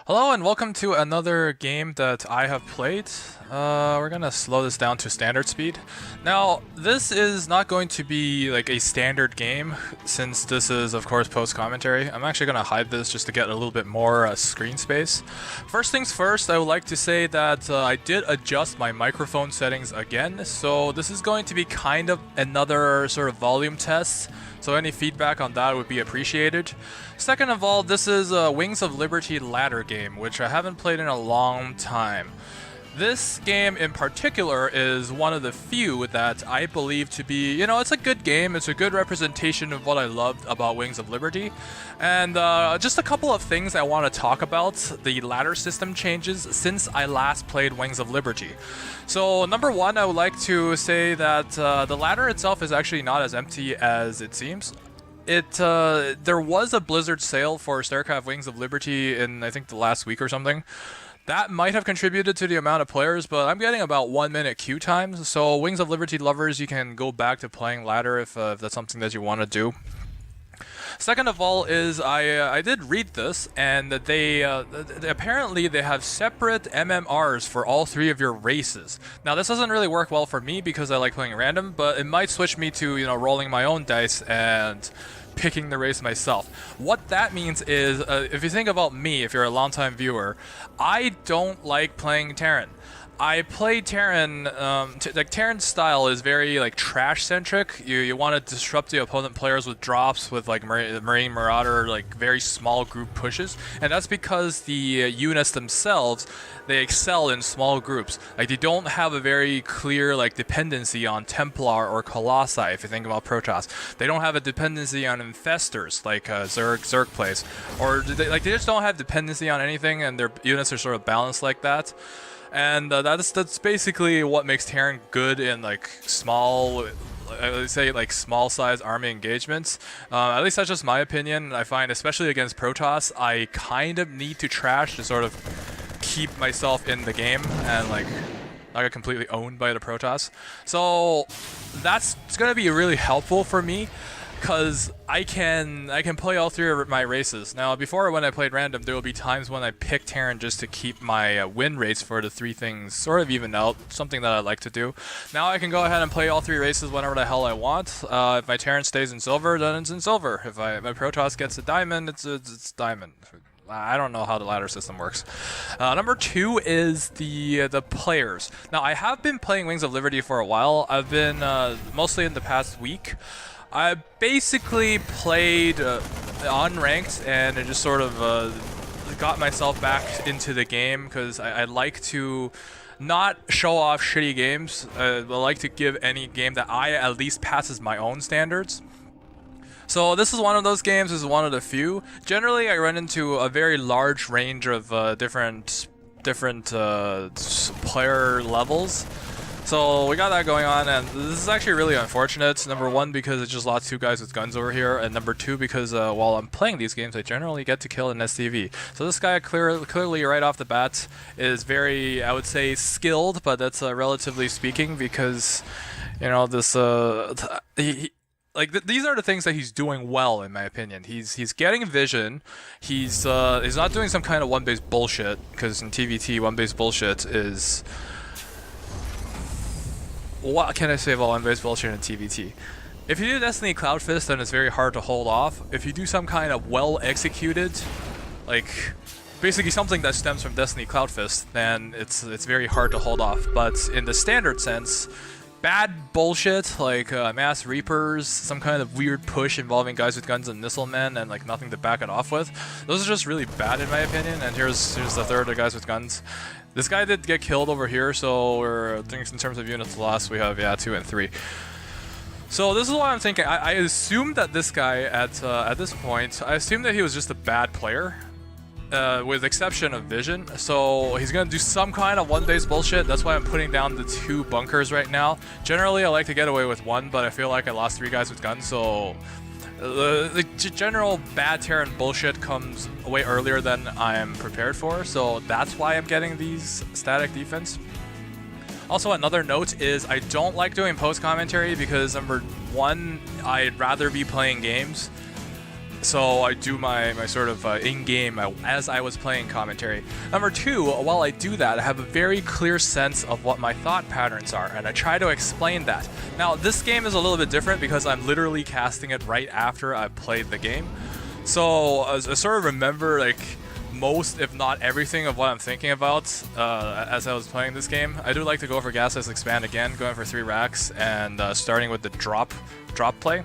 Hello and welcome to another game that I have played. We're gonna slow this down to standard speed. Now, this is not going to be like a standard game since this is of course post-commentary. I'm actually gonna hide this just to get a little bit more screen space. First things first, I would like to say that I did adjust my microphone settings again, so this is going to be kind of another sort of volume test. So any feedback on that would be appreciated. Second of all, this is a Wings of Liberty ladder game, which I haven't played in a long time. This game in particular is one of the few that I believe to be, it's a good game, it's a good representation of what I loved about Wings of Liberty. And just a couple of things I want to talk about, the ladder system changes since I last played Wings of Liberty. So number one, I would like to say that the ladder itself is actually not as empty as it seems. There was a Blizzard sale for StarCraft Wings of Liberty in I think the last week or something. That might have contributed to the amount of players, but I'm getting about 1 minute queue times, so Wings of Liberty lovers, you can go back to playing ladder if that's something that you want to do. Second of all is I did read this, and they apparently they have separate MMRs for all three of your races. Now this doesn't really work well for me because I like playing random, but it might switch me to rolling my own dice and picking the race myself. What that means is, if you think about me, if you're a longtime viewer, I don't like playing Terran. I play Terran, like Terran's style is very like trash centric. You want to disrupt the opponent players with drops, with like Marine Marauder, like very small group pushes, and that's because the units themselves, they excel in small groups. Like they don't have a very clear like dependency on Templar or Colossi. If you think about Protoss, they don't have a dependency on Infestors like Zerg plays, or they just don't have dependency on anything, and their units are sort of balanced like that. And that's basically what makes Terran good in like small, I would say like small size army engagements. At least that's just my opinion. I find especially against Protoss, I kind of need to trash to sort of keep myself in the game and like not get completely owned by the Protoss. So it's gonna be really helpful for me, because I can play all three of my races. Now, before when I played random, there will be times when I pick Terran just to keep my win rates for the three things sort of even out, something that I like to do. Now I can go ahead and play all three races whenever the hell I want. If my Terran stays in silver, then it's in silver. If my Protoss gets a diamond, it's diamond. I don't know how the ladder system works. Number two is the players. Now, I have been playing Wings of Liberty for a while. I've been mostly in the past week. I basically played unranked, and it just sort of got myself back into the game because I like to not show off shitty games. I like to give any game that I at least passes my own standards. So this is one of those games. This is one of the few. Generally, I run into a very large range of different player levels. So we got that going on, and this is actually really unfortunate. Number one, because it just lost two guys with guns over here, and number two, because while I'm playing these games, I generally get to kill an SCV. So this guy clearly right off the bat is very, I would say, skilled, but that's relatively speaking, because this these are the things that he's doing well, in my opinion. He's getting vision. He's not doing some kind of one base bullshit, because in TVT, one base bullshit is. What can I say about one base bullshit in TVT? If you do Destiny Cloud Fist, then it's very hard to hold off. If you do some kind of well executed, like basically something that stems from Destiny Cloud Fist, then it's very hard to hold off. But in the standard sense, bad bullshit like Mass Reapers, some kind of weird push involving guys with guns and missile men and like nothing to back it off with, those are just really bad in my opinion. And here's the third of guys with guns. This guy did get killed over here, so I think in terms of units lost, we have 2 and 3. So this is what I'm thinking. I assumed that this guy at this point, I assumed that he was just a bad player, with exception of vision. So he's gonna do some kind of one base bullshit. That's why I'm putting down the 2 bunkers right now. Generally, I like to get away with 1, but I feel like I lost 3 guys with guns, so. The general bad Terran bullshit comes way earlier than I'm prepared for, so that's why I'm getting these static defense. Also, another note is I don't like doing post commentary because number one, I'd rather be playing games. So I do my sort of in-game as I was playing commentary. Number two, while I do that, I have a very clear sense of what my thought patterns are, and I try to explain that. Now, this game is a little bit different because I'm literally casting it right after I've played the game. So I sort of remember like most, if not everything, of what I'm thinking about as I was playing this game. I do like to go for gasless expand again, going for 3 racks, and starting with the drop play.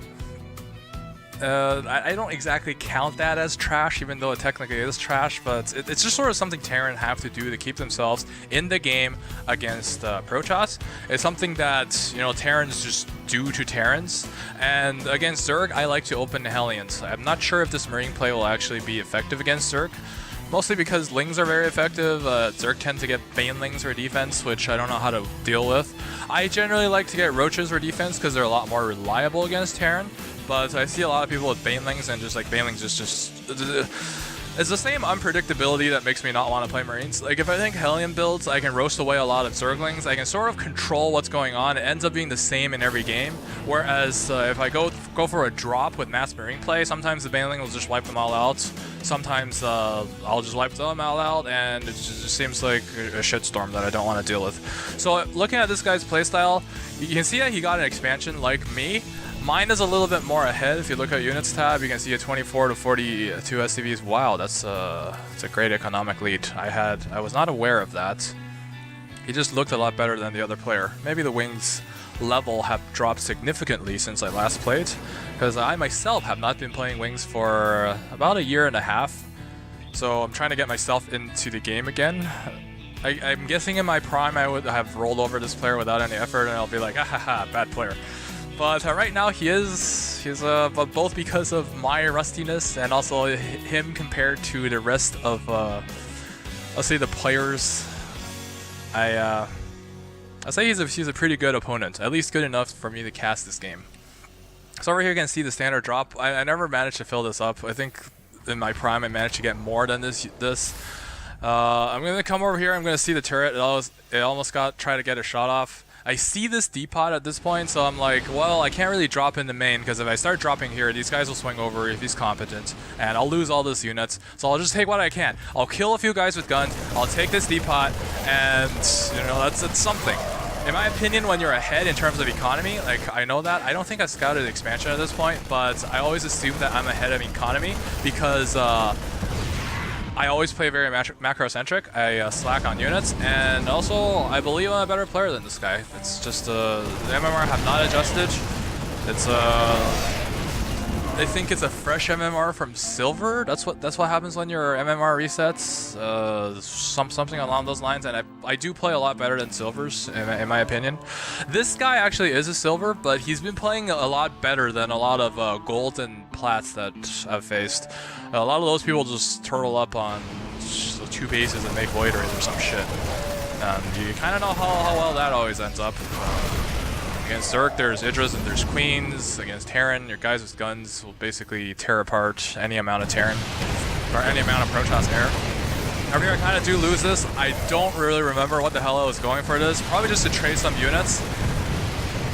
I don't exactly count that as trash, even though it technically is trash, but it's just sort of something Terran have to do to keep themselves in the game against Protoss. It's something that, you know, Terrans just do to Terrans, and against Zerg, I like to open Hellions. I'm not sure if this Marine play will actually be effective against Zerg, mostly because Lings are very effective. Zerg tend to get Banelings for defense, which I don't know how to deal with. I generally like to get Roaches for defense because they're a lot more reliable against Terran. But I see a lot of people with Banelings, and just like Banelings it's the same unpredictability that makes me not want to play Marines. Like if I think Hellion builds, I can roast away a lot of Zerglings. I can sort of control what's going on. It ends up being the same in every game. Whereas if I go for a drop with mass Marine play, sometimes the Baneling will just wipe them all out. Sometimes I'll just wipe them all out, and it just seems like a shitstorm that I don't want to deal with. So looking at this guy's playstyle, you can see that he got an expansion like me. Mine is a little bit more ahead. If you look at units tab, you can see a 24 to 42 SCVs. Wow, that's a great economic lead. I was not aware of that. He just looked a lot better than the other player. Maybe the wings level have dropped significantly since I last played, because I myself have not been playing wings for about a year and a half. So I'm trying to get myself into the game again. I'm guessing in my prime I would have rolled over this player without any effort, and I'll be like, ah ha ha, bad player. But right now he's but both because of my rustiness and also him compared to the rest of let's say the players, I say he's a pretty good opponent, at least good enough for me to cast this game. So over here you can see the standard drop. I never managed to fill this up. I think in my prime I managed to get more than this. I'm gonna come over here. I'm gonna see the turret. It almost try to get a shot off. I see this depot at this point, so I'm like, well, I can't really drop in the main, because if I start dropping here, these guys will swing over if he's competent, and I'll lose all these units, so I'll just take what I can. I'll kill a few guys with guns, I'll take this depot, and, you know, that's something. In my opinion, when you're ahead in terms of economy, like, I know that. I don't think I've scouted expansion at this point, but I always assume that I'm ahead of economy, because, I always play very macro-centric. I slack on units, and also I believe I'm a better player than this guy. It's just the MMR have not adjusted. It's I think it's a fresh MMR from silver. That's what happens when your MMR resets. Something along those lines. And I do play a lot better than silvers in my opinion. This guy actually is a silver, but he's been playing a lot better than a lot of gold and plats that I've faced. A lot of those people just turtle up on 2 bases and make void rays or some shit. You kind of know how well that always ends up. Against Zerg, there's Idras and there's Queens. Against Terran, your guys with guns will basically tear apart any amount of Terran, or any amount of Protoss air. Over here, I kind of do lose this. I don't really remember what the hell I was going for this. Probably just to trade some units.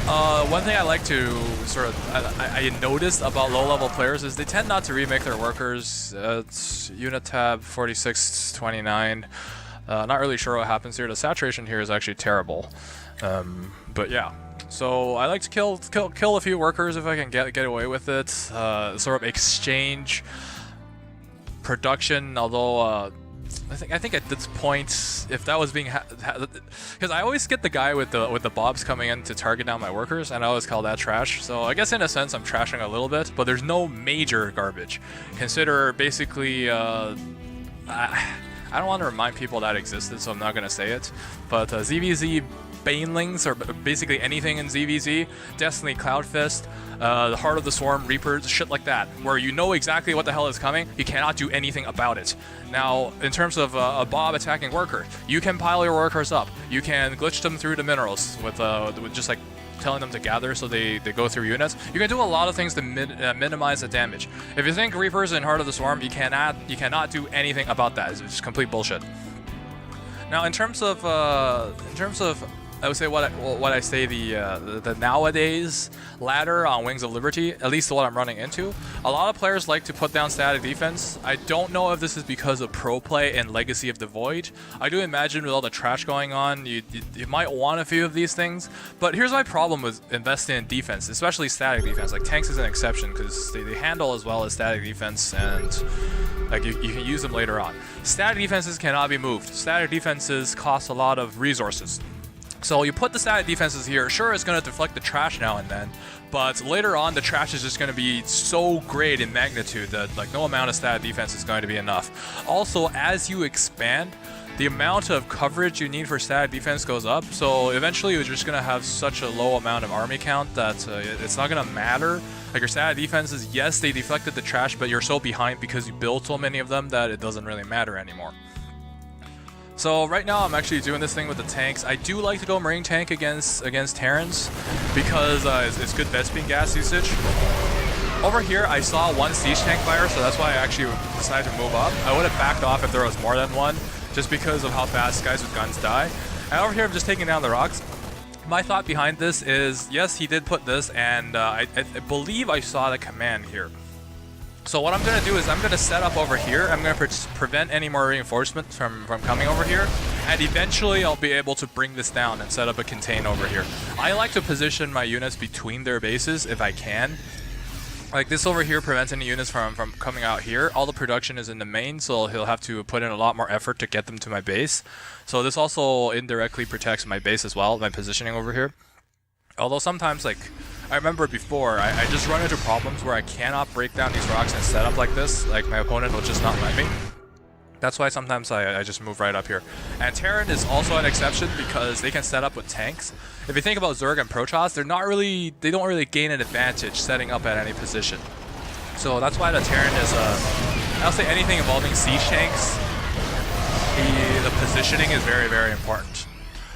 One thing I like to sort of, I noticed about low-level players is they tend not to remake their workers. It's unit tab 4629. Not really sure what happens here. The saturation here is actually terrible. But yeah. So I like to kill a few workers if I can get away with it. Sort of exchange production. Although I think at this point, if that was being because I always get the guy with the bobs coming in to target down my workers, and I always call that trash. So I guess in a sense I'm trashing a little bit, but there's no major garbage. Consider basically I don't want to remind people that existed, so I'm not gonna say it. But ZVZ Banelings, or basically anything in ZVZ, Destiny Cloudfist, the Heart of the Swarm, Reapers, shit like that, where you know exactly what the hell is coming, you cannot do anything about it. Now, in terms of a Bob attacking worker, you can pile your workers up, you can glitch them through the minerals with just like telling them to gather so they go through units. You can do a lot of things to minimize the damage. If you think Reapers and Heart of the Swarm, you cannot do anything about that. It's just complete bullshit. Now, in terms of I would say what I say the nowadays ladder on Wings of Liberty, at least what I'm running into. A lot of players like to put down static defense. I don't know if this is because of pro play and Legacy of the Void. I do imagine with all the trash going on, you might want a few of these things. But here's my problem with investing in defense, especially static defense. Like tanks is an exception because they handle as well as static defense, and like you can use them later on. Static defenses cannot be moved. Static defenses cost a lot of resources. So you put the static defenses here, sure it's going to deflect the trash now and then, but later on the trash is just going to be so great in magnitude that like no amount of static defense is going to be enough. Also, as you expand, the amount of coverage you need for static defense goes up, so eventually you're just going to have such a low amount of army count that it's not going to matter. Like your static defenses, yes, they deflected the trash, but you're so behind because you built so many of them that it doesn't really matter anymore. So right now I'm actually doing this thing with the tanks. I do like to go Marine tank against Terrans because it's good Vespene gas usage. Over here I saw one siege tank fire, so that's why I actually decided to move up. I would have backed off if there was more than one, just because of how fast guys with guns die. And over here I'm just taking down the rocks. My thought behind this is, yes, he did put this, and I believe I saw the command here. So what I'm going to do is I'm going to set up over here. I'm going to prevent any more reinforcements from coming over here. And eventually I'll be able to bring this down and set up a contain over here. I like to position my units between their bases if I can. Like this over here prevents any units from coming out here. All the production is in the main, so he'll have to put in a lot more effort to get them to my base. So this also indirectly protects my base as well, my positioning over here. Although sometimes, like, I remember before, I just run into problems where I cannot break down these rocks and set up like this. Like, my opponent will just not let me. That's why sometimes I just move right up here. And Terran is also an exception because they can set up with tanks. If you think about Zerg and Protoss, they don't really gain an advantage setting up at any position. So that's why the Terran is I'll say anything involving siege tanks, the positioning is very, very important.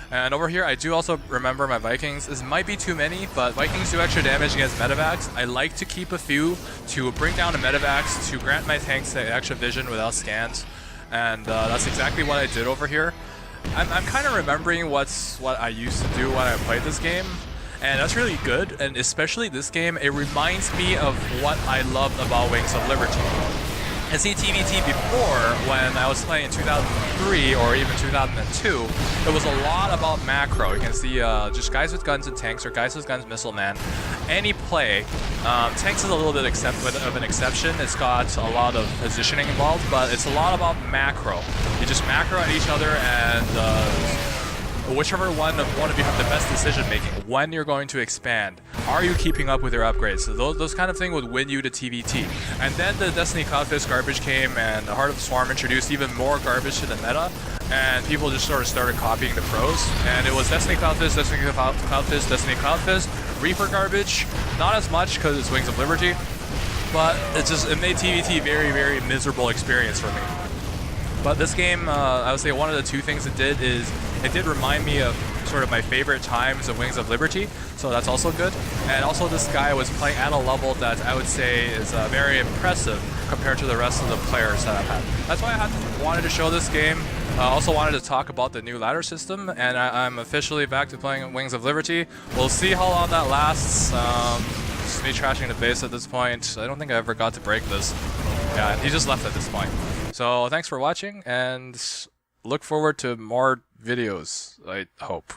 And over here, I do also remember my Vikings. This might be too many, but Vikings do extra damage against medevacs. I like to keep a few to bring down the medevacs, to grant my tanks the extra vision without scans. And that's exactly what I did over here. I'm kind of remembering what I used to do when I played this game. And that's really good, and especially this game, it reminds me of what I loved about Wings of Liberty. I see TVT before, when I was playing in 2003 or even 2002, it was a lot about macro. You can see just guys with guns and tanks, or guys with guns, missile man. Any play, tanks is a little bit of an exception. It's got a lot of positioning involved, but it's a lot about macro. You just macro at each other, and whichever one of you have the best decision making when you're going to expand. Are you keeping up with your upgrades? So those kind of things would win you to TVT. And then the Destiny Cloudfist garbage came, and the Heart of the Swarm introduced even more garbage to the meta, and people just sort of started copying the pros. And it was Destiny Cloudfist, Destiny Cloudfist, Destiny Cloudfist, Reaper garbage. Not as much because it's Wings of Liberty, but it made TVT very, very miserable experience for me. But this game, I would say one of the two things it did is it did remind me of sort of my favorite times of Wings of Liberty, so that's also good. And also this guy was playing at a level that I would say is very impressive compared to the rest of the players that I've had. That's why I wanted to show this game. I also wanted to talk about the new ladder system, and I'm officially back to playing Wings of Liberty. We'll see how long that lasts. Just me trashing the base at this point. I don't think I ever got to break this. Yeah, he just left at this point. So thanks for watching, and look forward to more videos, I hope.